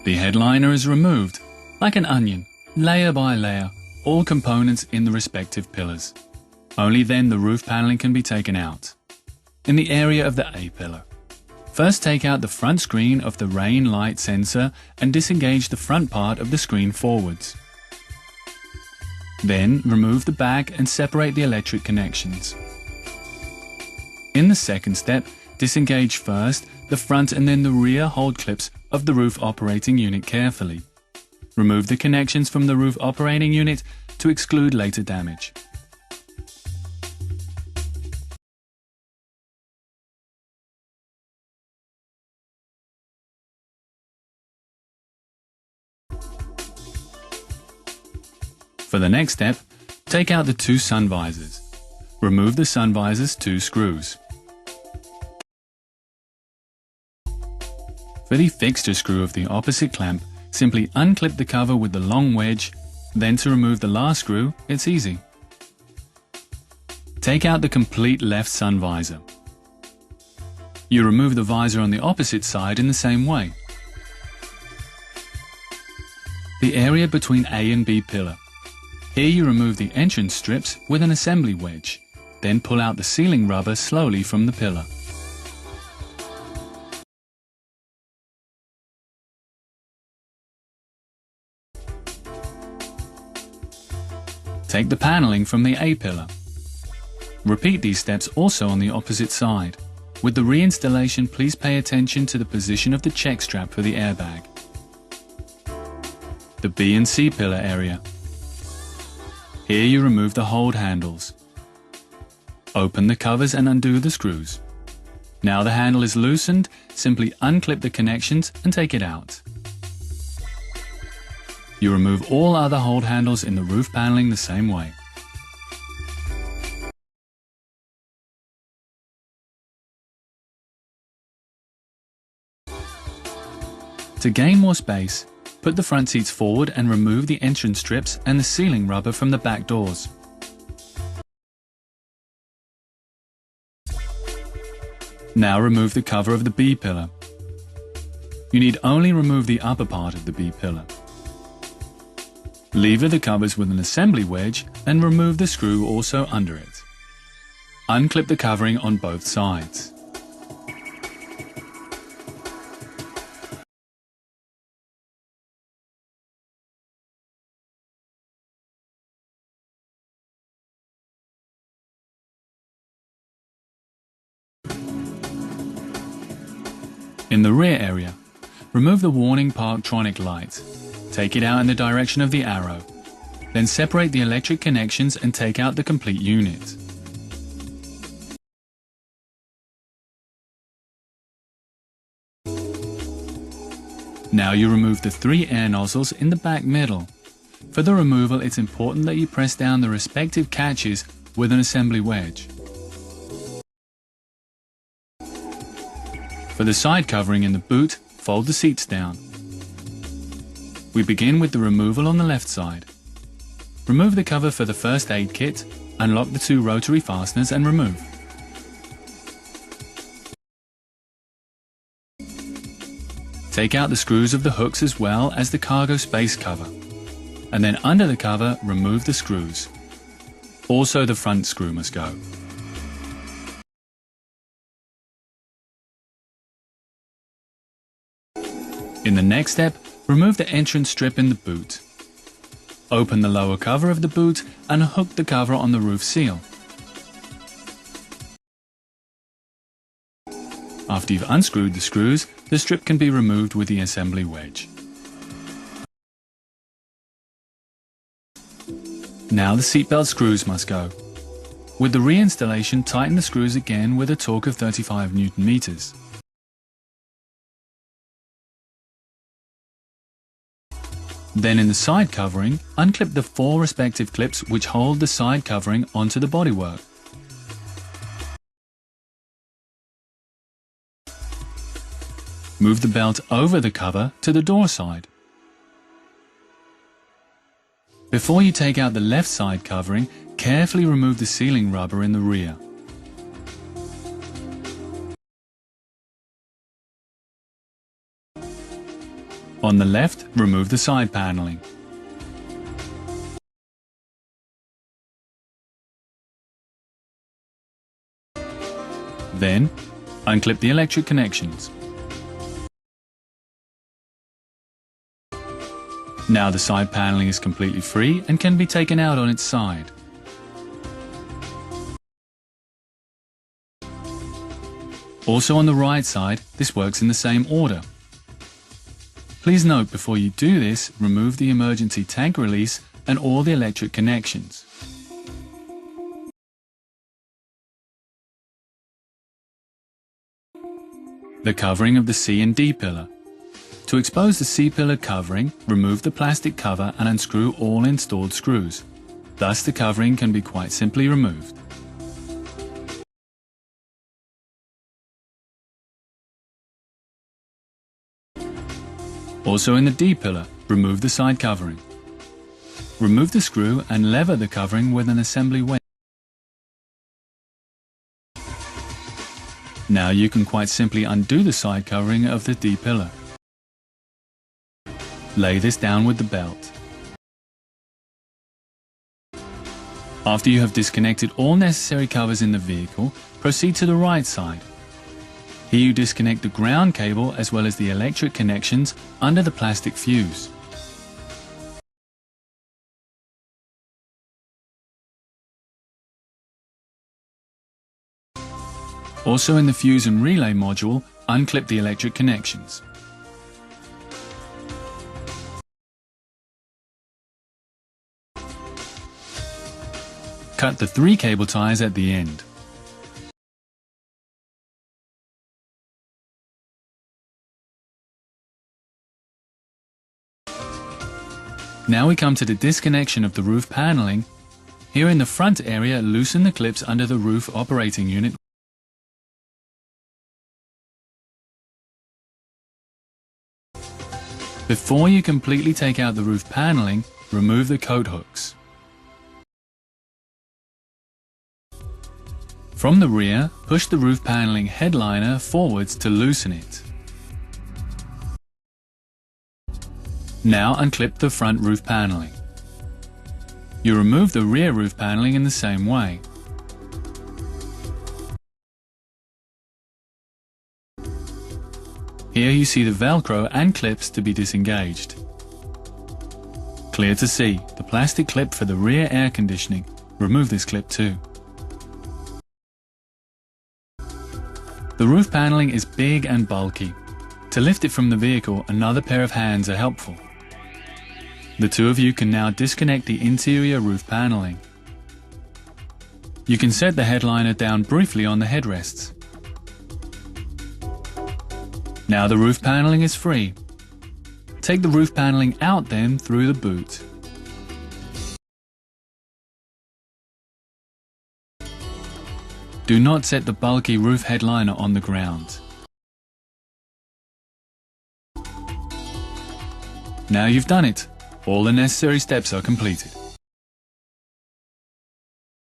The headliner is removed, like an onion, layer by layer, all components in the respective pillars. Only then the roof paneling can be taken out. In the area of the A pillar, first take out the front screen of the rain light sensor and disengage the front part of the screen forwards. Then remove the back and separate the electric connections. In the second step, disengage first the front and then the rear hold clips of the roof operating unit carefully. Remove the connections from the roof operating unit to exclude later damage. For the next step, take out the two sun visors. Remove the sun visor's two screws. For the fixture screw of the opposite clamp, simply unclip the cover with the long wedge, then to remove the last screw, it's easy. Take out the complete left sun visor. You remove the visor on the opposite side in the same way. The area between A and B pillar. Here you remove the entrance strips with an assembly wedge, then pull out the sealing rubber slowly from the pillar. Take the paneling from the A pillar. Repeat these steps also on the opposite side. With the reinstallation, please pay attention to the position of the check strap for the airbag. The B and C pillar area. Here you remove the hold handles. Open the covers and undo the screws. Now the handle is loosened, simply unclip the connections and take it out. You remove all other hold handles in the roof paneling the same way. To gain more space, put the front seats forward and remove the entrance strips and the sealing rubber from the back doors. Now remove the cover of the B pillar. You need only remove the upper part of the B pillar. Lever the covers with an assembly wedge and remove the screw also under it. Unclip the covering on both sides. In the rear area, remove the warning Parktronic light. Take it out in the direction of the arrow. Then separate the electric connections and take out the complete unit. Now you remove the 3 air nozzles in the back middle. For the removal, it's important that you press down the respective catches with an assembly wedge. For the side covering in the boot, fold the seats down. We begin with the removal on the left side. Remove the cover for the first aid kit, unlock the 2 rotary fasteners and remove. Take out the screws of the hooks as well as the cargo space cover. And then under the cover, remove the screws. Also the front screw must go. In the next step, remove the entrance strip in the boot. Open the lower cover of the boot and hook the cover on the roof seal. After you've unscrewed the screws, the strip can be removed with the assembly wedge. Now the seatbelt screws must go. With the reinstallation, tighten the screws again with a torque of 35 Newton meters. Then in the side covering, unclip the 4 respective clips which hold the side covering onto the bodywork. Move the belt over the cover to the door side. Before you take out the left side covering, carefully remove the sealing rubber in the rear. On the left, remove the side paneling. Then, unclip the electric connections. Now the side paneling is completely free and can be taken out on its side. Also on the right side, this works in the same order. Please note, before you do this, remove the emergency tank release and all the electric connections. The covering of the C and D pillar. To expose the C pillar covering, remove the plastic cover and unscrew all installed screws. Thus the covering can be quite simply removed. Also in the D pillar, remove the side covering. Remove the screw and lever the covering with an assembly wedge. Now you can quite simply undo the side covering of the D pillar. Lay this down with the belt. After you have disconnected all necessary covers in the vehicle, proceed to the right side. Here you disconnect the ground cable as well as the electric connections under the plastic fuse. Also in the fuse and relay module, unclip the electric connections. Cut the 3 cable ties at the end. Now we come to the disconnection of the roof paneling. Here in the front area, loosen the clips under the roof operating unit. Before you completely take out the roof paneling, remove the coat hooks. From the rear, push the roof paneling headliner forwards to loosen it. Now unclip the front roof paneling. You remove the rear roof paneling in the same way. Here you see the Velcro and clips to be disengaged. Clear to see, the plastic clip for the rear air conditioning. Remove this clip too. The roof paneling is big and bulky. To lift it from the vehicle, another pair of hands are helpful. The two of you can now disconnect the interior roof paneling. You can set the headliner down briefly on the headrests. Now the roof paneling is free. Take the roof paneling out then through the boot. Do not set the bulky roof headliner on the ground. Now you've done it. All the necessary steps are completed.